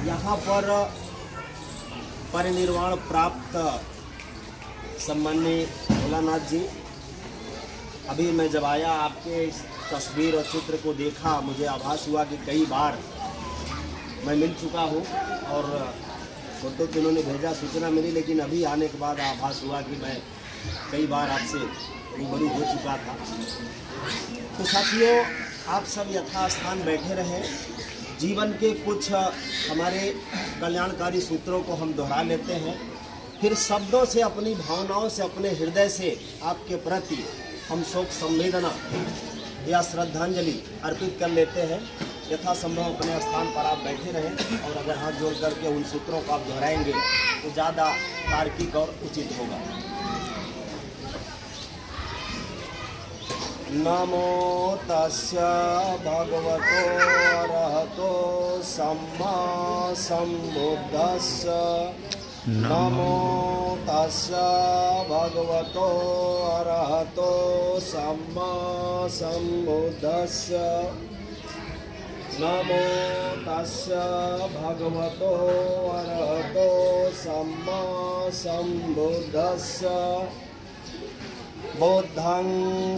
यहाँ पर परिनिर्वाण प्राप्त सम्माननीय भोलानाथ जी, अभी मैं जब आया आपके इस तस्वीर और चित्र को देखा, मुझे आभास हुआ कि कई बार मैं मिल चुका हूँ और फोटो तो इन्होंने भेजा, सूचना मिली, लेकिन अभी आने के बाद आभास हुआ कि मैं कई बार आपसे रूबरू हो चुका था। तो साथियों, आप सब यथास्थान बैठे रहें। जीवन के कुछ हमारे कल्याणकारी सूत्रों को हम दोहरा लेते हैं, फिर शब्दों से, अपनी भावनाओं से, अपने हृदय से आपके प्रति हम शोक संवेदना या श्रद्धांजलि अर्पित कर लेते हैं। यथासंभव अपने स्थान पर आप बैठे रहें और अगर हाथ जोड़ करके उन सूत्रों को आप दोहराएंगे तो ज़्यादा तार्किक और उचित होगा। नमो तस्य भगवतो अरहतो सम्मा सम्बुद्धस्य। नमो तस्य भगवतो अरहतो सम्मा सम्बुद्धस्य। नमो तस्य भगवतो अरहतो सम्मा सम्बुद्धस्य। बुद्धं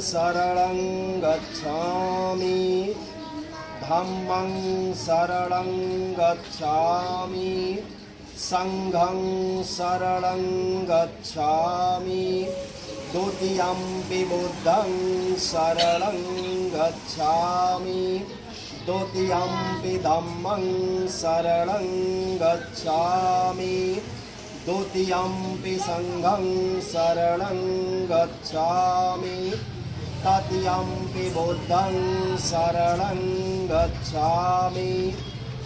शरणं गच्छामि, धम्मं शरणं गच्छामि, संघं शरणं गच्छामि, द्वितीयंपि बुद्धं शरणं गच्छामि, द्वितीयंपि धम्मं शरणं गच्छामि, द्वितीयंपि संघं शरणं गच्छामि, तृतीयंपि बुद्धं शरणं गच्छामि,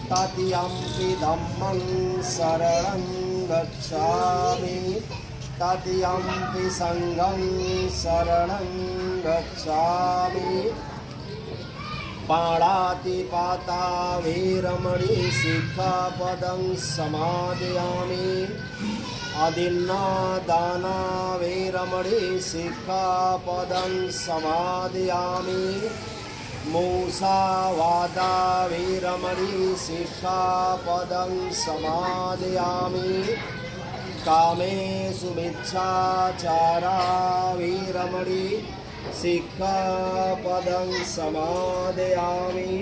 तृतीयंपि धम्मं शरणं गच्छामि, तृतीयंपि संघं शरणं गच्छामि। पाणातिपाता वीरमणि शिक्षापदं समादयामि। अदिन्नादाना वीरमणि शिक्षापदं समादयामि। मूसावादा वीरमणि शिक्षापदं समादयामि। कामेषु मिच्छाचारा वीरमणि शिक्षापदं समादयामि।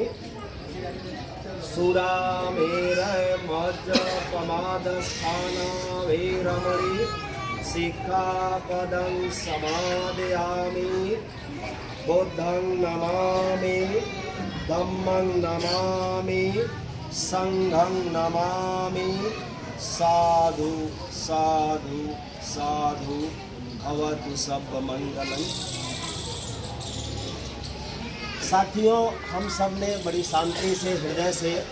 सुरामेरमज्जपमादस्थाना वीरमणि शिक्षापदं समादयामि। बुद्धं नमामि, धम्मं नमामि, संघं नमामि। साधु साधु साधु भवतु सर्वमंगलं। साथियों, हम सब ने बड़ी शांति से, हृदय से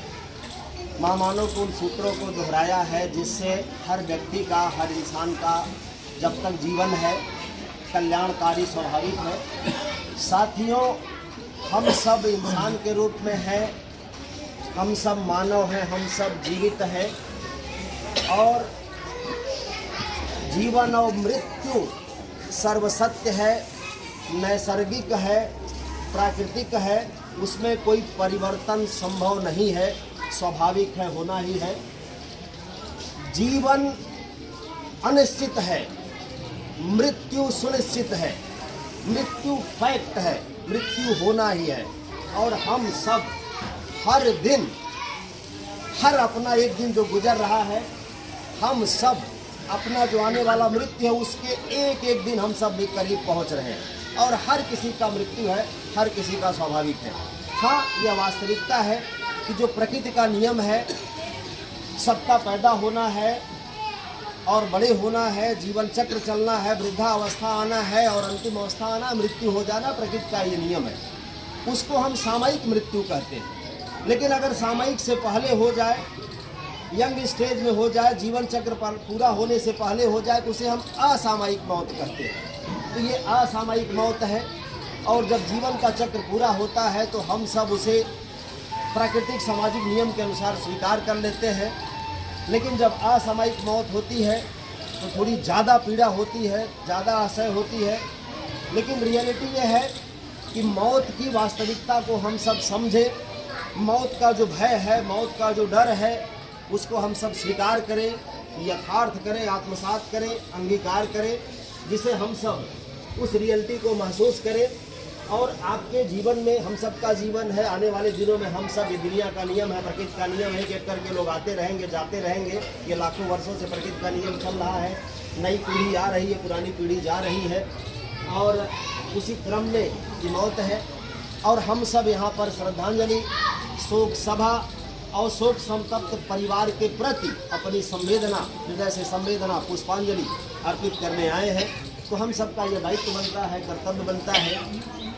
माँ मानव को उन सूत्रों को दोहराया है जिससे हर व्यक्ति का, हर इंसान का जब तक जीवन है कल्याणकारी स्वाभाविक है। साथियों, हम सब इंसान के रूप में हैं, हम सब मानव हैं, हम सब जीवित हैं और जीवन और मृत्यु सर्वसत्य है, नैसर्गिक है, प्राकृतिक है, उसमें कोई परिवर्तन संभव नहीं है, स्वाभाविक है, होना ही है। जीवन अनिश्चित है, मृत्यु सुनिश्चित है, मृत्यु फैक्ट है, मृत्यु होना ही है। और हम सब हर दिन, हर अपना एक दिन जो गुजर रहा है, हम सब अपना जो आने वाला मृत्यु है उसके एक एक दिन हम सब भी करीब पहुंच रहे हैं और हर किसी का मृत्यु है, हर किसी का स्वाभाविक है। हाँ, यह वास्तविकता है कि जो प्रकृति का नियम है, सबका पैदा होना है और बड़े होना है, जीवन चक्र चलना है, वृद्धावस्था आना है और अंतिम अवस्था आना, मृत्यु हो जाना, प्रकृति का ये नियम है। उसको हम सामयिक मृत्यु कहते हैं। लेकिन अगर सामयिक से पहले हो जाए, यंग स्टेज में हो जाए, जीवन चक्र पर पूरा होने से पहले हो जाए, तो उसे हम असामयिक मौत कहते हैं। तो ये असामयिक मौत है और जब जीवन का चक्र पूरा होता है तो हम सब उसे प्राकृतिक सामाजिक नियम के अनुसार स्वीकार कर लेते हैं। लेकिन जब असामयिक मौत होती है तो थोड़ी ज़्यादा पीड़ा होती है, ज़्यादा असह्य होती है। लेकिन रियलिटी ये है कि मौत की वास्तविकता को हम सब समझें। मौत का जो भय है, मौत का जो डर है, उसको हम सब स्वीकार करें, यथार्थ करें, आत्मसात करें, अंगीकार करें, जिसे हम सब उस रियलिटी को महसूस करें। और आपके जीवन में, हम सब का जीवन है, आने वाले दिनों में हम सब, ये दुनिया का नियम है, प्रकृति का नियम है कि एक करके लोग आते रहेंगे, जाते रहेंगे। ये लाखों वर्षों से प्रकृति का नियम चल रहा है। नई पीढ़ी आ रही है, पुरानी पीढ़ी जा रही है, और उसी क्रम में ये मौत है। और हम सब यहाँ पर श्रद्धांजलि, शोक सभा और शोक संतप्त परिवार के प्रति अपनी संवेदना, हृदय से संवेदना, पुष्पांजलि अर्पित करने आए हैं। तो हम सबका ये दायित्व बनता है, कर्तव्य बनता है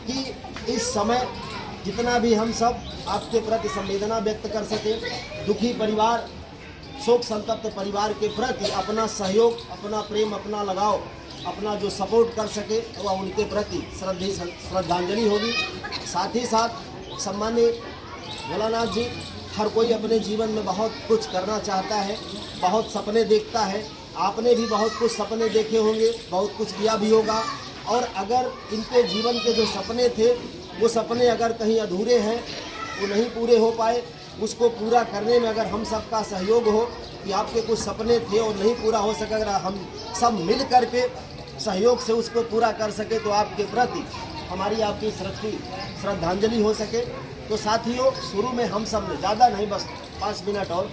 कि इस समय जितना भी हम सब आपके प्रति संवेदना व्यक्त कर सके, दुखी परिवार, शोक संतप्त परिवार के प्रति अपना सहयोग, अपना प्रेम, अपना लगाव, अपना जो सपोर्ट कर सके, वह उनके प्रति श्रद्धांजलि होगी। साथ ही साथ सम्मानीय भोलानाथ जी, हर कोई अपने जीवन में बहुत कुछ करना चाहता है, बहुत सपने देखता है। आपने भी बहुत कुछ सपने देखे होंगे, बहुत कुछ किया भी होगा। और अगर इनके जीवन के जो सपने थे, वो सपने अगर कहीं अधूरे हैं, वो नहीं पूरे हो पाए, उसको पूरा करने में अगर हम सबका सहयोग हो कि आपके कुछ सपने थे और नहीं पूरा हो सका, अगर हम सब मिल करके सहयोग से उसको पूरा कर सके, तो आपके प्रति हमारी आपकी श्रद्धांजलि हो सके। तो साथियों, शुरू में हम सब ने, ज़्यादा नहीं, बस 5 मिनट और,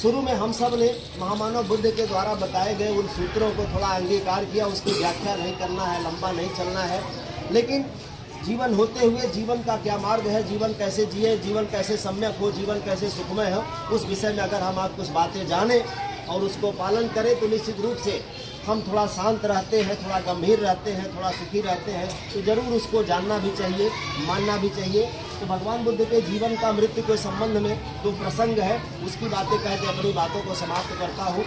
शुरू में हम सब ने महामानव बुद्ध के द्वारा बताए गए उन सूत्रों को थोड़ा अंगीकार किया। उसकी व्याख्या नहीं करना है, लंबा नहीं चलना है, लेकिन जीवन होते हुए जीवन का क्या मार्ग है, जीवन कैसे जिए, जीवन कैसे सम्यक हो, जीवन कैसे सुखमय हो, उस विषय में अगर हम आप कुछ बातें जानें और उसको पालन करें, तो निश्चित रूप से हम थोड़ा शांत रहते हैं, थोड़ा गंभीर रहते हैं, थोड़ा सुखी रहते हैं। तो ज़रूर उसको जानना भी चाहिए, मानना भी चाहिए। तो भगवान बुद्ध के जीवन का मृत्यु के संबंध में जो प्रसंग है, उसकी बातें कह के अपनी बातों को समाप्त करता हूँ।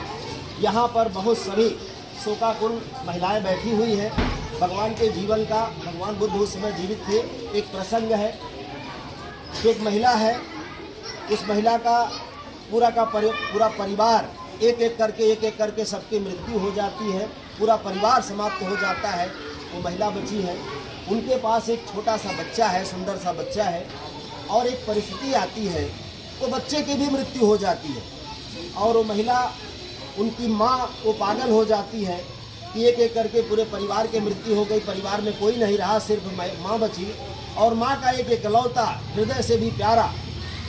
यहाँ पर बहुत सभी शोकाकुल महिलाएं बैठी हुई हैं। भगवान के जीवन का, भगवान बुद्ध उस समय जीवित थे, एक प्रसंग है। एक महिला है, उस महिला का पूरा परिवार एक एक करके सबकी मृत्यु हो जाती है, पूरा परिवार समाप्त हो जाता है। वो महिला बची है, उनके पास एक छोटा सा बच्चा है, सुंदर सा बच्चा है। और एक परिस्थिति आती है, तो बच्चे की भी मृत्यु हो जाती है। और वो महिला, उनकी माँ, वो पागल हो जाती है कि एक एक करके पूरे परिवार की मृत्यु हो गई, परिवार में कोई नहीं रहा, सिर्फ माँ बची। और माँ का एक इकलौता, हृदय से भी प्यारा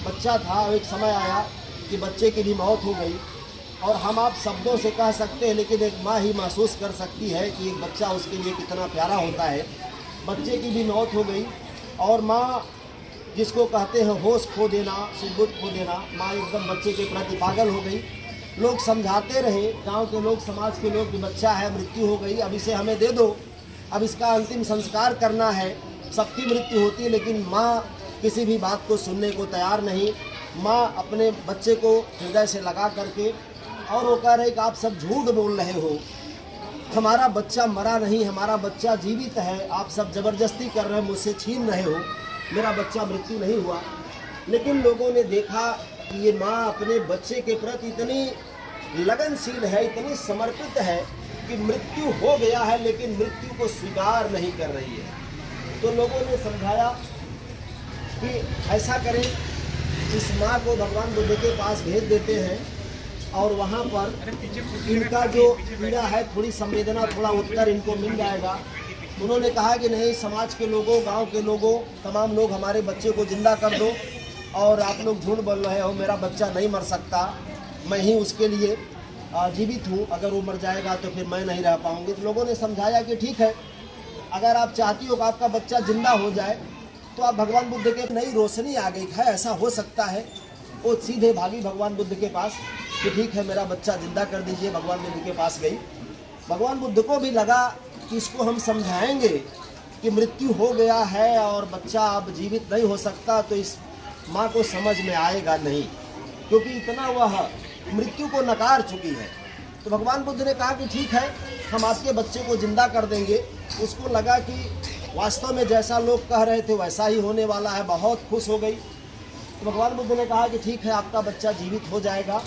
बच्चा था। एक समय आया कि बच्चे की भी मौत हो गई। और हम आप शब्दों से कह सकते हैं, लेकिन एक माँ ही महसूस कर सकती है कि एक बच्चा उसके लिए कितना प्यारा होता है। बच्चे की भी मौत हो गई, और माँ, जिसको कहते हैं होश खो देना, सुबुद्ध खो देना, माँ एकदम बच्चे के प्रति पागल हो गई। लोग समझाते रहे, गांव के लोग, समाज के लोग, कि बच्चा है, मृत्यु हो गई, अब इसे हमें दे दो, अब इसका अंतिम संस्कार करना है। सबकी मृत्यु होती है, लेकिन माँ किसी भी बात को सुनने को तैयार नहीं। माँ अपने बच्चे को हृदय से लगा करके, और वो कह रहे कि आप सब झूठ बोल रहे हो, हमारा बच्चा मरा नहीं, हमारा बच्चा जीवित है, आप सब जबरदस्ती कर रहे हो, मुझसे छीन रहे हो, मेरा बच्चा मृत्यु नहीं हुआ। लेकिन लोगों ने देखा कि ये माँ अपने बच्चे के प्रति इतनी लगनशील है, इतनी समर्पित है कि मृत्यु हो गया है, लेकिन मृत्यु को स्वीकार नहीं कर रही है। तो लोगों ने समझाया कि ऐसा करें, इस माँ को भगवान बुद्ध के पास भेज देते हैं, और वहाँ पर इनका जो पीड़ा है, थोड़ी संवेदना, थोड़ा उत्तर इनको मिल जाएगा। उन्होंने कहा कि नहीं, समाज के लोगों, गांव के लोगों, तमाम लोग हमारे बच्चे को जिंदा कर दो, और आप लोग झूठ बोल रहे हो, मेरा बच्चा नहीं मर सकता, मैं ही उसके लिए जीवित हूँ, अगर वो मर जाएगा तो फिर मैं नहीं रह पाऊँगी। तो लोगों ने समझाया कि ठीक है, अगर आप चाहती हो कि आपका बच्चा जिंदा हो जाए, तो आप भगवान बुद्ध के, नई रोशनी आ गई है, ऐसा हो सकता है। वो सीधे भागी भगवान बुद्ध के पास कि ठीक है, मेरा बच्चा जिंदा कर दीजिए। भगवान बुद्ध के पास गई। भगवान बुद्ध को भी लगा कि इसको हम समझाएंगे कि मृत्यु हो गया है और बच्चा अब जीवित नहीं हो सकता, तो इस माँ को समझ में आएगा नहीं, क्योंकि इतना वह मृत्यु को नकार चुकी है। तो भगवान बुद्ध ने कहा कि ठीक है, हम आपके बच्चे को जिंदा कर देंगे। उसको लगा कि वास्तव में जैसा लोग कह रहे थे वैसा ही होने वाला है, बहुत खुश हो गई। तो भगवान बुद्ध ने कहा कि ठीक है, आपका बच्चा जीवित हो जाएगा,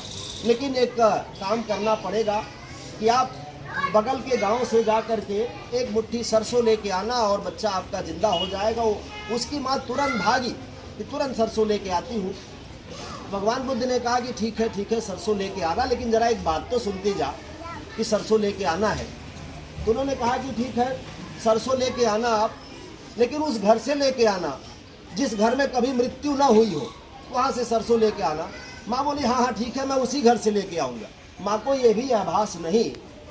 लेकिन एक काम करना पड़ेगा कि आप बगल के गांव से जा कर के एक मुट्ठी सरसों लेके आना, और बच्चा आपका जिंदा हो जाएगा। उसकी माँ तुरंत भागी कि तुरंत सरसों लेके आती हूँ। भगवान बुद्ध ने कहा कि ठीक है सरसों लेके आना, लेकिन जरा एक बात तो सुनते जा कि सरसों लेके आना है। तो उन्होंने कहा कि ठीक है सरसों लेके आना आप, लेकिन उस घर से लेके आना जिस घर में कभी मृत्यु ना हुई हो, वहाँ से सरसों लेके आना। माँ बोली हाँ ठीक है, मैं उसी घर से लेके आऊँगा। माँ को ये भी आभास नहीं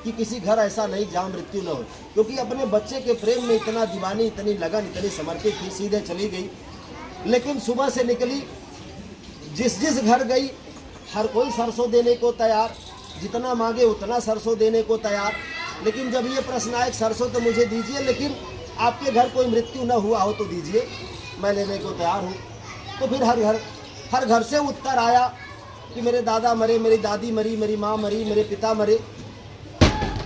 कि किसी घर ऐसा नहीं जहाँ मृत्यु न हो, क्योंकि अपने बच्चे के प्रेम में इतना दीवानी, इतनी लगन, इतनी समर्पित थी। सीधे चली गई, लेकिन सुबह से निकली, जिस घर गई हर कोई सरसों देने को तैयार, जितना मांगे उतना सरसों देने को तैयार। लेकिन जब ये प्रश्न आए सरसों तो मुझे दीजिए, लेकिन आपके घर कोई मृत्यु न हुआ हो तो दीजिए, मैं लेने को तैयार हूँ। तो फिर हर घर से उत्तर आया कि मेरे दादा मरे, मेरी दादी मरी, मेरी माँ मरी, मेरे पिता मरे,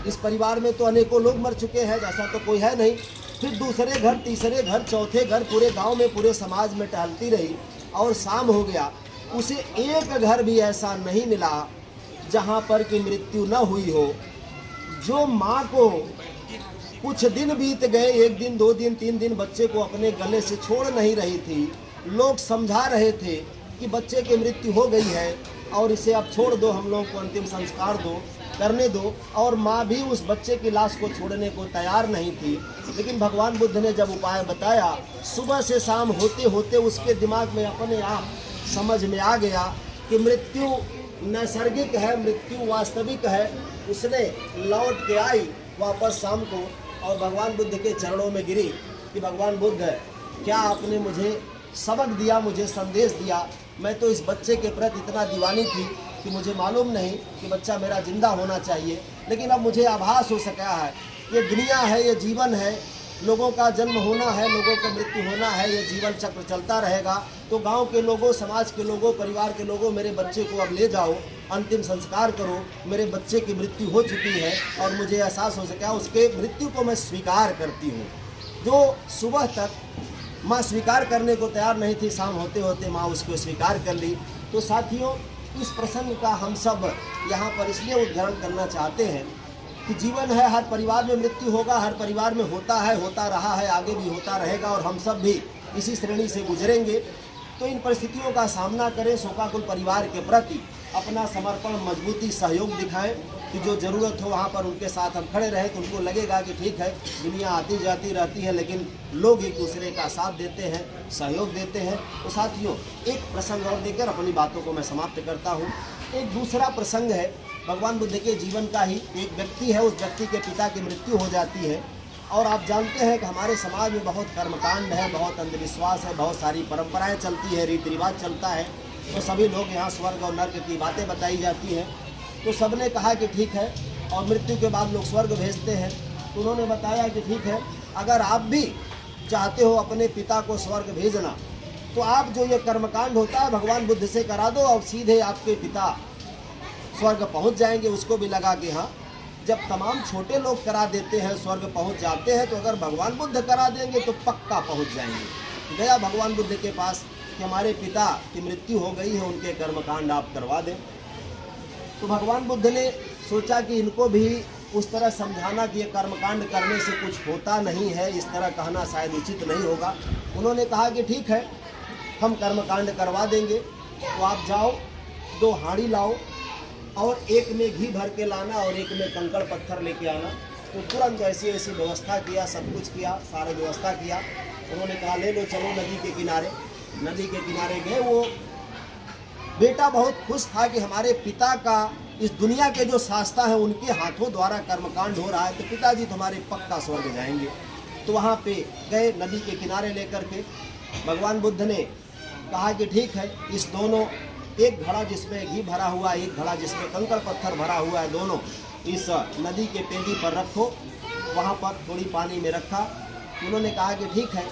इस परिवार में तो अनेकों लोग मर चुके हैं, जैसा तो कोई है नहीं। फिर दूसरे घर, तीसरे घर, चौथे घर, पूरे गांव में, पूरे समाज में टहलती रही और शाम हो गया। उसे एक घर भी ऐसा नहीं मिला जहां पर कि मृत्यु न हुई हो। जो माँ को कुछ दिन बीत गए, 1 दिन, 2 दिन, 3 दिन, बच्चे को अपने गले से छोड़ नहीं रही थी। लोग समझा रहे थे कि बच्चे की मृत्यु हो गई है और इसे अब छोड़ दो, हम लोग को अंतिम संस्कार करने दो। और माँ भी उस बच्चे की लाश को छोड़ने को तैयार नहीं थी। लेकिन भगवान बुद्ध ने जब उपाय बताया, सुबह से शाम होते होते उसके दिमाग में अपने आप समझ में आ गया कि मृत्यु नैसर्गिक है, मृत्यु वास्तविक है। उसने लौट के आई वापस शाम को और भगवान बुद्ध के चरणों में गिरी कि भगवान बुद्ध, क्या आपने मुझे सबक दिया, मुझे संदेश दिया। मैं तो इस बच्चे के प्रति इतना दीवानी थी कि मुझे मालूम नहीं कि बच्चा मेरा जिंदा होना चाहिए, लेकिन अब मुझे आभास हो सका है ये दुनिया है, ये जीवन है, लोगों का जन्म होना है, लोगों का मृत्यु होना है, ये जीवन चक्र चलता रहेगा। तो गांव के लोगों, समाज के लोगों, परिवार के लोगों, मेरे बच्चे को अब ले जाओ, अंतिम संस्कार करो। मेरे बच्चे की मृत्यु हो चुकी है और मुझे एहसास हो सका, उसके मृत्यु को मैं स्वीकार करती हूँ। जो सुबह तक माँ स्वीकार करने को तैयार नहीं थी, शाम होते होते माँ उसको स्वीकार कर ली। तो साथियों, इस प्रसंग का हम सब यहाँ पर इसलिए उद्घाटन करना चाहते हैं कि जीवन है, हर परिवार में मृत्यु होगा, हर परिवार में होता है, होता रहा है, आगे भी होता रहेगा और हम सब भी इसी श्रेणी से गुजरेंगे। तो इन परिस्थितियों का सामना करें, शोकाकुल परिवार के प्रति अपना समर्पण, मजबूती, सहयोग दिखाएं कि जो ज़रूरत हो वहाँ पर उनके साथ हम खड़े रहें। तो उनको लगेगा कि ठीक है, दुनिया आती जाती रहती है, लेकिन लोग एक दूसरे का साथ देते हैं, सहयोग देते हैं। तो साथियों, एक प्रसंग और देकर अपनी बातों को मैं समाप्त करता हूँ। एक दूसरा प्रसंग है भगवान बुद्ध के जीवन का ही। एक व्यक्ति है, उस व्यक्ति के पिता की मृत्यु हो जाती है और आप जानते हैं कि हमारे समाज में बहुत कर्मकांड है, बहुत अंधविश्वास है, बहुत सारी परंपराएं चलती है, रीति रिवाज चलता है। तो सभी लोग यहाँ स्वर्ग और नर्क की बातें बताई जाती हैं। तो सबने कहा कि ठीक है, और मृत्यु के बाद लोग स्वर्ग भेजते हैं। तो उन्होंने बताया कि ठीक है, अगर आप भी चाहते हो अपने पिता को स्वर्ग भेजना, तो आप जो ये कर्मकांड होता है भगवान बुद्ध से करा दो और सीधे आपके पिता स्वर्ग पहुंच जाएंगे। उसको भी लगा कि हाँ, जब तमाम छोटे लोग करा देते हैं स्वर्ग पहुंच जाते हैं, तो अगर भगवान बुद्ध करा देंगे तो पक्का पहुंच जाएंगे। गया भगवान बुद्ध के पास कि हमारे पिता की मृत्यु हो गई है, उनके कर्मकांड आप करवा दें। तो भगवान बुद्ध ने सोचा कि इनको भी उस तरह समझाना कि ये कर्मकांड करने से कुछ होता नहीं है, इस तरह कहना शायद उचित नहीं होगा। उन्होंने कहा कि ठीक है, हम कर्मकांड करवा देंगे। तो आप जाओ, 2 हांडी लाओ और एक में घी भर के लाना और एक में कंकड़ पत्थर लेके आना। तो तुरंत ऐसी ऐसी व्यवस्था किया, सब कुछ किया, सारा व्यवस्था किया। उन्होंने कहा ले लो, चलो नदी के किनारे। नदी के किनारे गए। वो बेटा बहुत खुश था कि हमारे पिता का इस दुनिया के जो शास्ता हैं उनके हाथों द्वारा कर्मकांड हो रहा है, तो पिताजी तुम्हारे पक्का स्वर्ग जाएंगे। तो वहाँ पे गए नदी के किनारे लेकर के। भगवान बुद्ध ने कहा कि ठीक है, इस दोनों, एक घड़ा जिसमें घी भरा हुआ है, एक घड़ा जिसमें कंकड़ पत्थर भरा हुआ है, दोनों इस नदी के पेड़ी पर रखो। वहाँ पर थोड़ी पानी में रखा। उन्होंने कहा कि ठीक है,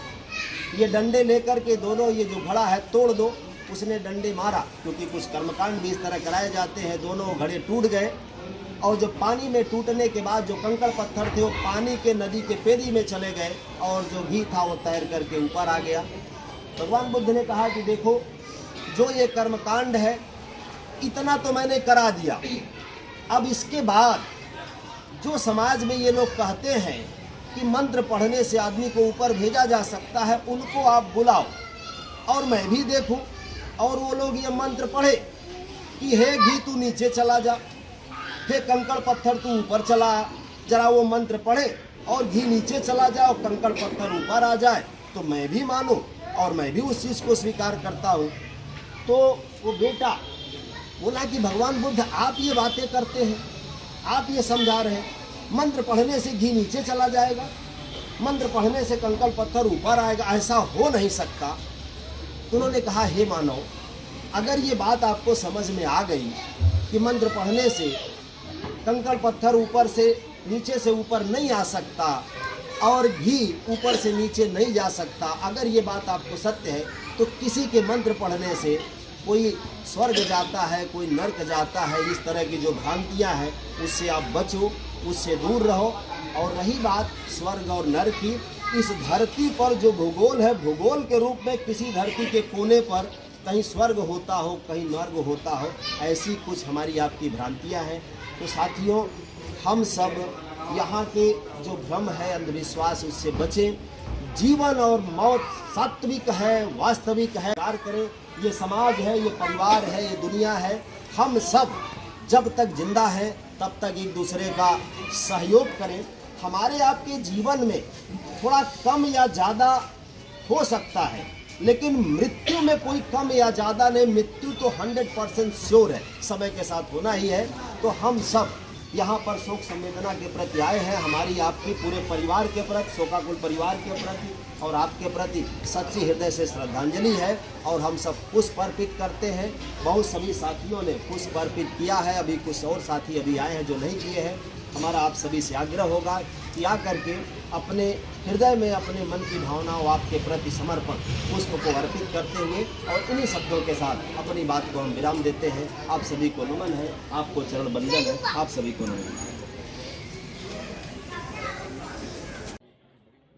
ये डंडे लेकर के दोनों ये जो घड़ा है तोड़ दो। उसने डंडे मारा, क्योंकि कुछ कर्मकांड भी इस तरह कराए जाते हैं। दोनों घड़े टूट गए और जो पानी में टूटने के बाद जो कंकड़ पत्थर थे वो पानी के नदी के पेड़ी में चले गए और जो घी था वो तैर करके ऊपर आ गया। भगवान बुद्ध ने कहा कि देखो, जो ये कर्मकांड है इतना तो मैंने करा दिया, अब इसके बाद जो समाज में ये लोग कहते हैं कि मंत्र पढ़ने से आदमी को ऊपर भेजा जा सकता है, उनको आप बुलाओ और मैं भी देखूं और वो लोग ये मंत्र पढ़े कि हे घी तू नीचे चला जा, हे कंकड़ पत्थर तू ऊपर चला, जरा वो मंत्र पढ़े और घी नीचे चला जाए और कंकड़ पत्थर ऊपर आ जाए तो मैं भी मानूं और मैं भी उस चीज़ को स्वीकार करता हूँ। तो वो बेटा बोला कि भगवान बुद्ध आप ये बातें करते हैं, आप ये समझा रहे हैं, मंत्र पढ़ने से घी नीचे चला जाएगा, मंत्र पढ़ने से कंकड़ पत्थर ऊपर आएगा, ऐसा हो नहीं सकता। तो उन्होंने कहा हे मानव, अगर ये बात आपको समझ में आ गई कि मंत्र पढ़ने से कंकड़ पत्थर ऊपर से नीचे से ऊपर नहीं आ सकता और घी ऊपर से नीचे नहीं जा सकता, अगर ये बात आपको सत्य है तो किसी के मंत्र पढ़ने से कोई स्वर्ग जाता है, कोई नर्क जाता है, इस तरह की जो भ्रांतियाँ हैं उससे आप बचो, उससे दूर रहो। और रही बात स्वर्ग और नर्क की, इस धरती पर जो भूगोल है, भूगोल के रूप में किसी धरती के कोने पर कहीं स्वर्ग होता हो, कहीं नर्क होता हो, ऐसी कुछ हमारी आपकी भ्रांतियाँ हैं। तो साथियों, हम सब यहाँ के जो भ्रम है, अंधविश्वास, उससे बचें। जीवन और मौत सात्विक है, वास्तविक है, प्यार करें। ये समाज है, ये परिवार है, ये दुनिया है, हम सब जब तक जिंदा हैं तब तक एक दूसरे का सहयोग करें। हमारे आपके जीवन में थोड़ा कम या ज़्यादा हो सकता है, लेकिन मृत्यु में कोई कम या ज़्यादा नहीं, मृत्यु तो 100% श्योर है, समय के साथ होना ही है। तो हम सब यहाँ पर शोक संवेदना के प्रति आए हैं, हमारी आपके पूरे परिवार के प्रति, शोकाकुल परिवार के प्रति और आपके प्रति सच्ची हृदय से श्रद्धांजलि है। और हम सब पुष्प अर्पित करते हैं। बहुत सभी साथियों ने पुष्प अर्पित किया है, अभी कुछ और साथी अभी आए हैं जो नहीं किए हैं। हमारा आप सभी से आग्रह होगा कि आ करके अपने हृदय में अपने मन की भावनाओं आपके प्रति समर्पण पुष्प को अर्पित करते हुए और इन्हीं शब्दों के साथ अपनी बात को हम विराम देते हैं। आप सभी को नमन है, आपको चरण बंदन है, आप सभी को नमन है।